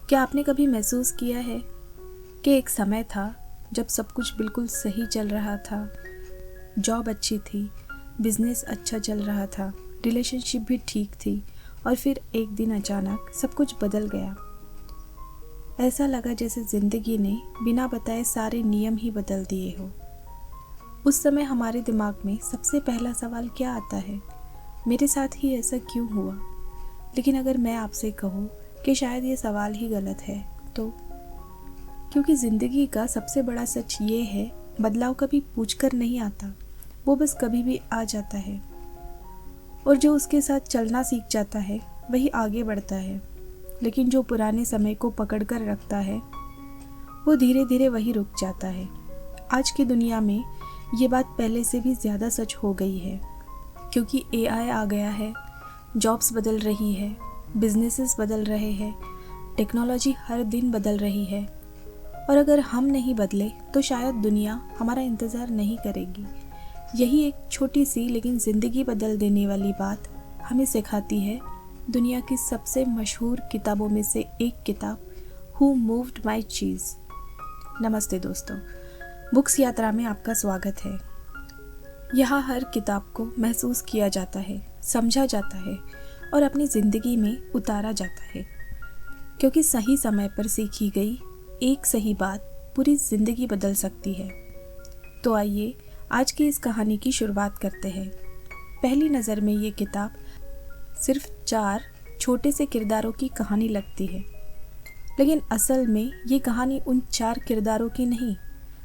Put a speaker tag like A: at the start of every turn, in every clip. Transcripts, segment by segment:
A: क्या आपने कभी महसूस किया है कि एक समय था जब सब कुछ बिल्कुल सही चल रहा था, जॉब अच्छी थी, बिजनेस अच्छा चल रहा था, रिलेशनशिप भी ठीक थी और फिर एक दिन अचानक सब कुछ बदल गया। ऐसा लगा जैसे ज़िंदगी ने बिना बताए सारे नियम ही बदल दिए हो। उस समय हमारे दिमाग में सबसे पहला सवाल क्या आता है, मेरे साथ ही ऐसा क्यों हुआ। लेकिन अगर मैं आपसे कहूँ कि शायद ये सवाल ही गलत है तो, क्योंकि ज़िंदगी का सबसे बड़ा सच ये है, बदलाव कभी पूछकर नहीं आता, वो बस कभी भी आ जाता है और जो उसके साथ चलना सीख जाता है वही आगे बढ़ता है। लेकिन जो पुराने समय को पकड़ कर रखता है वो धीरे धीरे वही रुक जाता है। आज की दुनिया में ये बात पहले से भी ज़्यादा सच हो गई है, क्योंकि AI आ गया है, जॉब्स बदल रही है, बिजनेसेस बदल रहे हैं, टेक्नोलॉजी हर दिन बदल रही है और अगर हम नहीं बदले तो शायद दुनिया हमारा इंतज़ार नहीं करेगी। यही एक छोटी सी लेकिन ज़िंदगी बदल देने वाली बात हमें सिखाती है दुनिया की सबसे मशहूर किताबों में से एक किताब, हु मूव्ड माई चीज़। नमस्ते दोस्तों, बुक्स यात्रा में आपका स्वागत है। यहाँ हर किताब को महसूस किया जाता है, समझा जाता है और अपनी ज़िंदगी में उतारा जाता है, क्योंकि सही समय पर सीखी गई एक सही बात पूरी ज़िंदगी बदल सकती है। तो आइए आज की इस कहानी की शुरुआत करते हैं। पहली नज़र में ये किताब सिर्फ 4 छोटे से किरदारों की कहानी लगती है, लेकिन असल में ये कहानी उन 4 किरदारों की नहीं,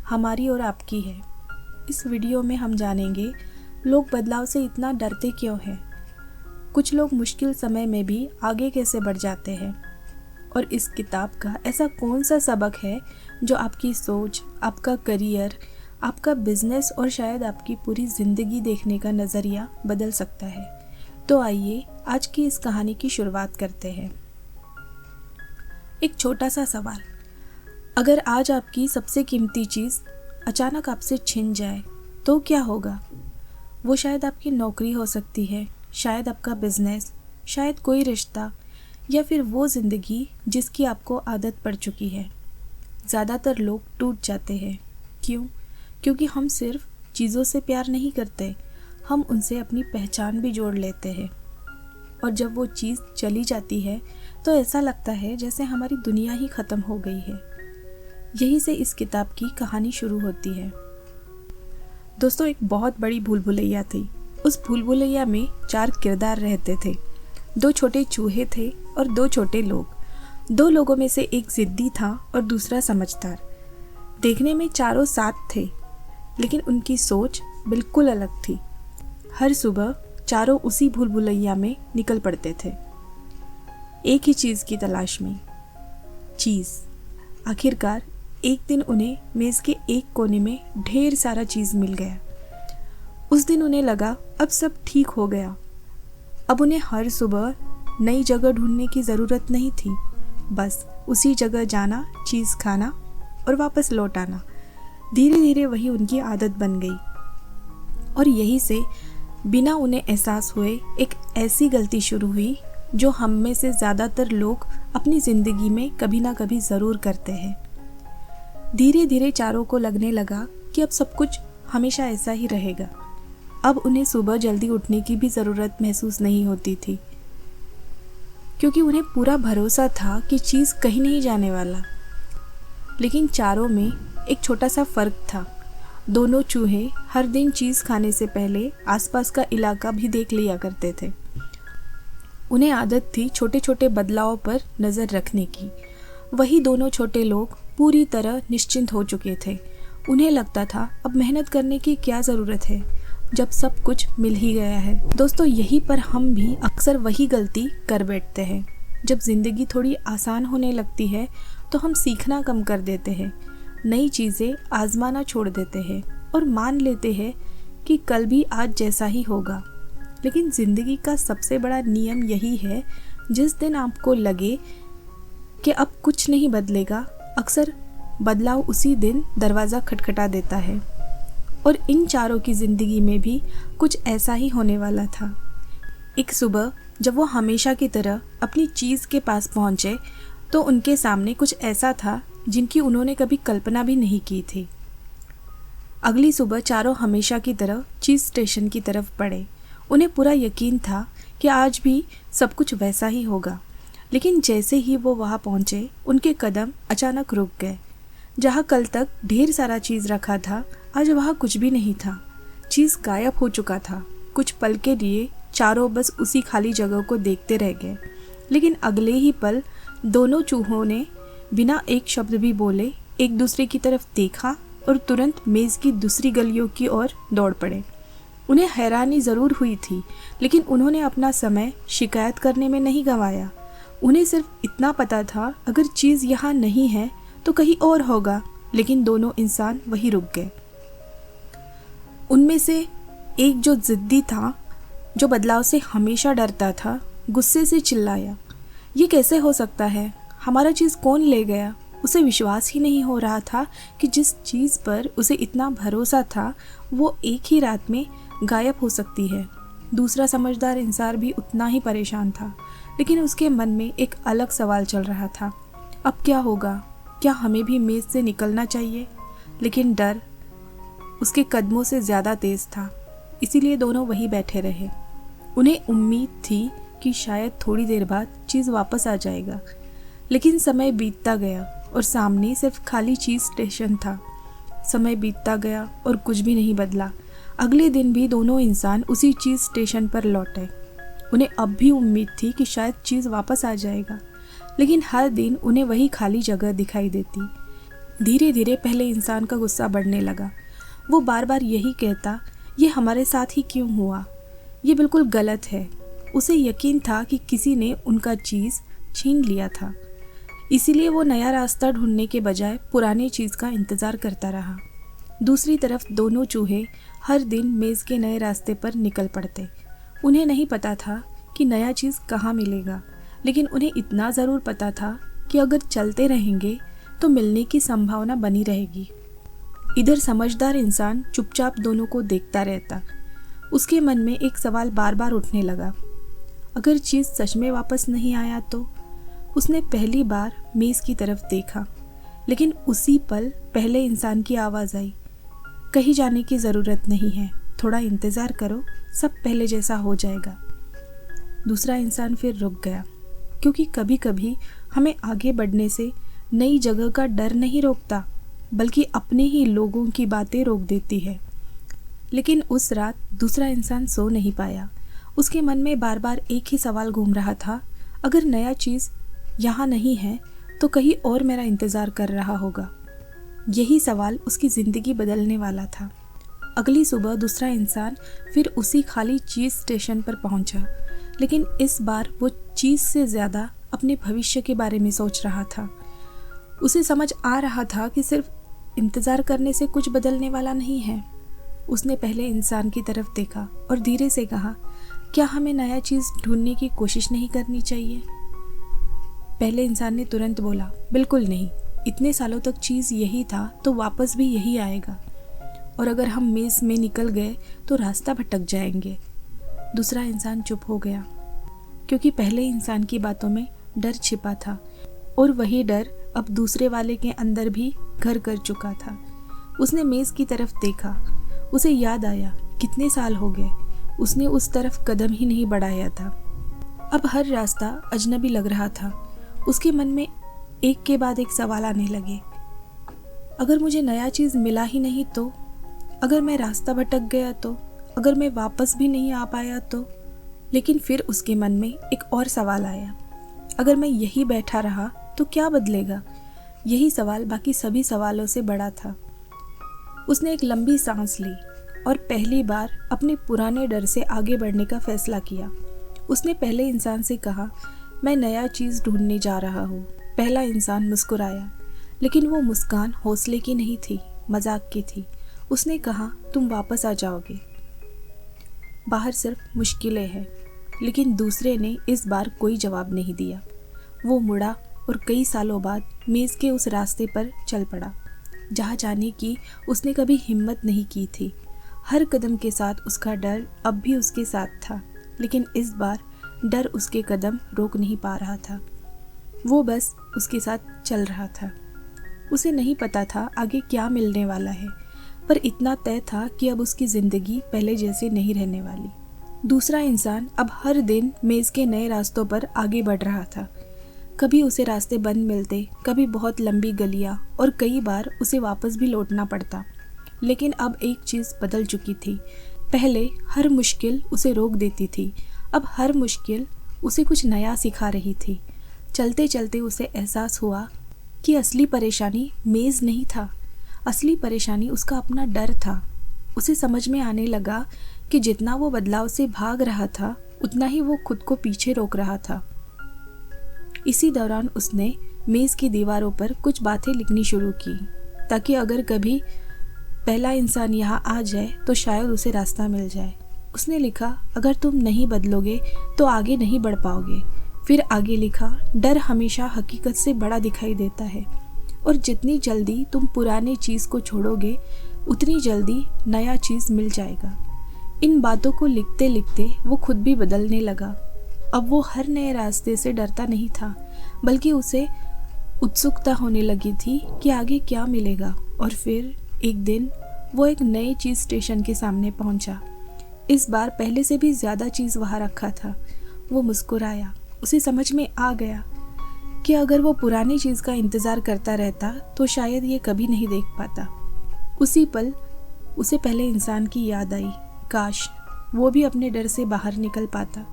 A: हमारी और आपकी है। इस वीडियो में हम जानेंगे लोग बदलाव से इतना डरते क्यों हैं, कुछ लोग मुश्किल समय में भी आगे कैसे बढ़ जाते हैं और इस किताब का ऐसा कौन सा सबक है जो आपकी सोच, आपका करियर, आपका बिजनेस और शायद आपकी पूरी ज़िंदगी देखने का नज़रिया बदल सकता है। तो आइए आज की इस कहानी की शुरुआत करते हैं। एक छोटा सा सवाल, अगर आज आपकी सबसे कीमती चीज़ अचानक आपसे छिन जाए तो क्या होगा? वो शायद आपकी नौकरी हो सकती है, शायद आपका बिजनेस, शायद कोई रिश्ता या फिर वो ज़िंदगी जिसकी आपको आदत पड़ चुकी है। ज़्यादातर लोग टूट जाते हैं। क्यों? क्योंकि हम सिर्फ चीज़ों से प्यार नहीं करते, हम उनसे अपनी पहचान भी जोड़ लेते हैं। और जब वो चीज़ चली जाती है तो ऐसा लगता है जैसे हमारी दुनिया ही ख़त्म हो गई है। यही से इस किताब की कहानी शुरू होती है। दोस्तों, एक बहुत बड़ी भूल भुलैया थी। उस भूल भुलैया में 4 किरदार रहते थे। 2 छोटे चूहे थे और 2 छोटे लोग। 2 लोगों में से एक ज़िद्दी था और दूसरा समझदार। देखने में चारों साथ थे, लेकिन उनकी सोच बिल्कुल अलग थी। हर सुबह चारों उसी भूल भुलैया में निकल पड़ते थे, एक ही चीज़ की तलाश में। चीज़। आखिरकार एक दिन उन्हें मेज़ के एक कोने में ढेर सारा चीज़ मिल गया। उस दिन उन्हें लगा अब सब ठीक हो गया। अब उन्हें हर सुबह नई जगह ढूंढने की ज़रूरत नहीं थी, बस उसी जगह जाना, चीज़ खाना और वापस लौट आना। धीरे धीरे वही उनकी आदत बन गई और यहीं से बिना उन्हें एहसास हुए एक ऐसी गलती शुरू हुई जो हम में से ज़्यादातर लोग अपनी ज़िंदगी में कभी ना कभी ज़रूर करते हैं। धीरे धीरे चारों को लगने लगा कि अब सब कुछ हमेशा ऐसा ही रहेगा। अब उन्हें सुबह जल्दी उठने की भी ज़रूरत महसूस नहीं होती थी, क्योंकि उन्हें पूरा भरोसा था कि चीज़ कहीं नहीं जाने वाला। लेकिन चारों में एक छोटा सा फ़र्क था। दोनों चूहे हर दिन चीज़ खाने से पहले आसपास का इलाका भी देख लिया करते थे। उन्हें आदत थी छोटे छोटे बदलावों पर नज़र रखने की। वही दोनों छोटे लोग पूरी तरह निश्चिंत हो चुके थे। उन्हें लगता था अब मेहनत करने की क्या ज़रूरत है जब सब कुछ मिल ही गया है। दोस्तों, यहीं पर हम भी अक्सर वही गलती कर बैठते हैं। जब ज़िंदगी थोड़ी आसान होने लगती है तो हम सीखना कम कर देते हैं, नई चीज़ें आजमाना छोड़ देते हैं और मान लेते हैं कि कल भी आज जैसा ही होगा। लेकिन ज़िंदगी का सबसे बड़ा नियम यही है, जिस दिन आपको लगे कि अब कुछ नहीं बदलेगा, अक्सर बदलाव उसी दिन दरवाज़ा खटखटा देता है। और इन चारों की ज़िंदगी में भी कुछ ऐसा ही होने वाला था। एक सुबह जब वो हमेशा की तरह अपनी चीज़ के पास पहुँचे तो उनके सामने कुछ ऐसा था जिनकी उन्होंने कभी कल्पना भी नहीं की थी। अगली सुबह चारों हमेशा की तरह चीज़ स्टेशन की तरफ बढ़े। उन्हें पूरा यकीन था कि आज भी सब कुछ वैसा ही होगा, लेकिन जैसे ही वो वहाँ पहुँचे उनके कदम अचानक रुक गए। जहाँ कल तक ढेर सारा चीज़ रखा था, आज वहाँ कुछ भी नहीं था। चीज़ गायब हो चुका था। कुछ पल के लिए चारों बस उसी खाली जगह को देखते रह गए, लेकिन अगले ही पल दोनों चूहों ने बिना एक शब्द भी बोले एक दूसरे की तरफ देखा और तुरंत मेज़ की दूसरी गलियों की ओर दौड़ पड़े। उन्हें हैरानी ज़रूर हुई थी, लेकिन उन्होंने अपना समय शिकायत करने में नहीं गंवाया। उन्हें सिर्फ इतना पता था, अगर चीज़ यहाँ नहीं है तो कहीं और होगा। लेकिन दोनों इंसान वहीं रुक गए। उनमें से एक जो ज़िद्दी था, जो बदलाव से हमेशा डरता था, गुस्से से चिल्लाया, ये कैसे हो सकता है? हमारा चीज़ कौन ले गया? उसे विश्वास ही नहीं हो रहा था कि जिस चीज़ पर उसे इतना भरोसा था वो एक ही रात में गायब हो सकती है। दूसरा समझदार इंसान भी उतना ही परेशान था, लेकिन उसके मन में एक अलग सवाल चल रहा था। अब क्या होगा? क्या हमें भी मेज़ से निकलना चाहिए? लेकिन डर उसके कदमों से ज़्यादा तेज़ था, इसीलिए दोनों वहीं बैठे रहे। उन्हें उम्मीद थी कि शायद थोड़ी देर बाद चीज़ वापस आ जाएगा, लेकिन समय बीतता गया और सामने सिर्फ खाली चीज़ स्टेशन था। समय बीतता गया और कुछ भी नहीं बदला। अगले दिन भी दोनों इंसान उसी चीज़ स्टेशन पर लौटे। उन्हें अब भी उम्मीद थी कि शायद चीज़ वापस आ जाएगा, लेकिन हर दिन उन्हें वही खाली जगह दिखाई देती। धीरे धीरे पहले इंसान का गुस्सा बढ़ने लगा। वो बार बार यही कहता, ये हमारे साथ ही क्यों हुआ? ये बिल्कुल गलत है। उसे यकीन था कि किसी ने उनका चीज़ छीन लिया था, इसीलिए वो नया रास्ता ढूंढने के बजाय पुराने चीज़ का इंतज़ार करता रहा। दूसरी तरफ दोनों चूहे हर दिन मेज़ के नए रास्ते पर निकल पड़ते। उन्हें नहीं पता था कि नया चीज़ कहाँ मिलेगा, लेकिन उन्हें इतना ज़रूर पता था कि अगर चलते रहेंगे तो मिलने की संभावना बनी रहेगी। इधर समझदार इंसान चुपचाप दोनों को देखता रहता। उसके मन में एक सवाल बार बार उठने लगा, अगर चीज़ सच में वापस नहीं आया तो? उसने पहली बार मेज़ की तरफ देखा, लेकिन उसी पल पहले इंसान की आवाज़ आई, कहीं जाने की ज़रूरत नहीं है, थोड़ा इंतज़ार करो, सब पहले जैसा हो जाएगा। दूसरा इंसान फिर रुक गया, क्योंकि कभी कभी हमें आगे बढ़ने से नई जगह का डर नहीं रोकता, बल्कि अपने ही लोगों की बातें रोक देती है। लेकिन उस रात दूसरा इंसान सो नहीं पाया। उसके मन में बार बार एक ही सवाल घूम रहा था, अगर नया चीज़ यहाँ नहीं है तो कहीं और मेरा इंतज़ार कर रहा होगा। यही सवाल उसकी ज़िंदगी बदलने वाला था। अगली सुबह दूसरा इंसान फिर उसी खाली चीज़ स्टेशन पर पहुंचा, लेकिन इस बार वो चीज़ से ज़्यादा अपने भविष्य के बारे में सोच रहा था। उसे समझ आ रहा था कि सिर्फ इंतज़ार करने से कुछ बदलने वाला नहीं है। उसने पहले इंसान की तरफ देखा और धीरे से कहा, क्या हमें नया चीज़ ढूंढने की कोशिश नहीं करनी चाहिए? पहले इंसान ने तुरंत बोला, बिल्कुल नहीं, इतने सालों तक चीज़ यही था तो वापस भी यही आएगा, और अगर हम मेज़ में निकल गए तो रास्ता भटक जाएंगे। दूसरा इंसान चुप हो गया, क्योंकि पहले इंसान की बातों में डर छिपा था और वही डर अब दूसरे वाले के अंदर भी घर कर चुका था। उसने मेज़ की तरफ देखा। उसे याद आया कितने साल हो गए उसने उस तरफ कदम ही नहीं बढ़ाया था। अब हर रास्ता अजनबी लग रहा था। उसके मन में एक के बाद एक सवाल आने लगे, अगर मुझे नया चीज़ मिला ही नहीं तो? अगर मैं रास्ता भटक गया तो? अगर मैं वापस भी नहीं आ पाया तो? लेकिन फिर उसके मन में एक और सवाल आया, अगर मैं यही बैठा रहा तो क्या बदलेगा? यही सवाल बाकी सभी सवालों से बड़ा था। उसने एक लंबी सांस ली और पहली बार अपने पुराने डर से आगे बढ़ने का फैसला किया। उसने पहले इंसान से कहा, मैं नया चीज़ ढूंढने जा रहा हूँ। पहला इंसान मुस्कुराया, लेकिन वो मुस्कान हौसले की नहीं थी, मजाक की थी। उसने कहा, तुम वापस आ जाओगे, बाहर सिर्फ मुश्किलें हैं। लेकिन दूसरे ने इस बार कोई जवाब नहीं दिया। वो मुड़ा और कई सालों बाद मेज़ के उस रास्ते पर चल पड़ा जहाँ जाने की उसने कभी हिम्मत नहीं की थी। हर कदम के साथ उसका डर अब भी उसके साथ था, लेकिन इस बार डर उसके कदम रोक नहीं पा रहा था। वो बस उसके साथ चल रहा था। उसे नहीं पता था आगे क्या मिलने वाला है, पर इतना तय था कि अब उसकी ज़िंदगी पहले जैसे नहीं रहने वाली। दूसरा इंसान अब हर दिन मेज़ के नए रास्तों पर आगे बढ़ रहा था। कभी उसे रास्ते बंद मिलते, कभी बहुत लंबी गलियां, और कई बार उसे वापस भी लौटना पड़ता। लेकिन अब एक चीज़ बदल चुकी थी। पहले हर मुश्किल उसे रोक देती थी, अब हर मुश्किल उसे कुछ नया सिखा रही थी। चलते चलते उसे एहसास हुआ कि असली परेशानी मेज़ नहीं था, असली परेशानी उसका अपना डर था। उसे समझ में आने लगा कि जितना वो बदलाव से भाग रहा था, उतना ही वो खुद को पीछे रोक रहा था। इसी दौरान उसने मेज़ की दीवारों पर कुछ बातें लिखनी शुरू की, ताकि अगर कभी पहला इंसान यहाँ आ जाए तो शायद उसे रास्ता मिल जाए। उसने लिखा, अगर तुम नहीं बदलोगे तो आगे नहीं बढ़ पाओगे। फिर आगे लिखा, डर हमेशा हकीकत से बड़ा दिखाई देता है, और जितनी जल्दी तुम पुराने चीज़ को छोड़ोगे उतनी जल्दी नया चीज़ मिल जाएगा। इन बातों को लिखते लिखते वो खुद भी बदलने लगा। अब वो हर नए रास्ते से डरता नहीं था, बल्कि उसे उत्सुकता होने लगी थी कि आगे क्या मिलेगा। और फिर एक दिन वो एक नई चीज़ स्टेशन के सामने पहुंचा। इस बार पहले से भी ज़्यादा चीज़ वहाँ रखा था। वो मुस्कुराया। उसे समझ में आ गया कि अगर वो पुरानी चीज़ का इंतज़ार करता रहता तो शायद ये कभी नहीं देख पाता। उसी पल उसे पहले इंसान की याद आई। काश वो भी अपने डर से बाहर निकल पाता।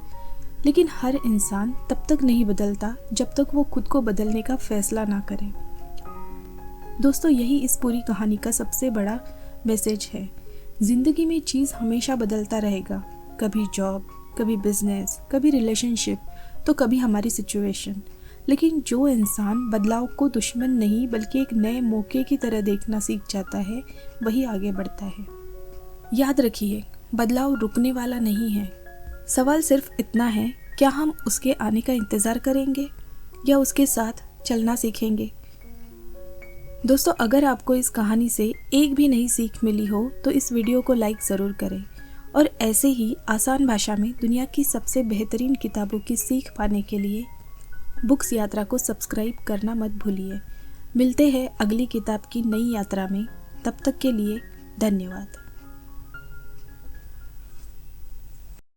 A: लेकिन हर इंसान तब तक नहीं बदलता जब तक वो खुद को बदलने का फैसला ना करे। दोस्तों, यही इस पूरी कहानी का सबसे बड़ा मैसेज है। ज़िंदगी में चीज़ हमेशा बदलता रहेगा, कभी जॉब, कभी बिजनेस, कभी रिलेशनशिप, तो कभी हमारी सिचुएशन। लेकिन जो इंसान बदलाव को दुश्मन नहीं बल्कि एक नए मौके की तरह देखना सीख जाता है, वही आगे बढ़ता है। याद रखिए, बदलाव रुकने वाला नहीं है। सवाल सिर्फ इतना है, क्या हम उसके आने का इंतज़ार करेंगे या उसके साथ चलना सीखेंगे। दोस्तों, अगर आपको इस कहानी से एक भी नई सीख मिली हो तो इस वीडियो को लाइक ज़रूर करें, और ऐसे ही आसान भाषा में दुनिया की सबसे बेहतरीन किताबों की सीख पाने के लिए बुक्स यात्रा को सब्सक्राइब करना मत भूलिए। मिलते हैं अगली किताब की नई यात्रा में। तब तक के लिए धन्यवाद।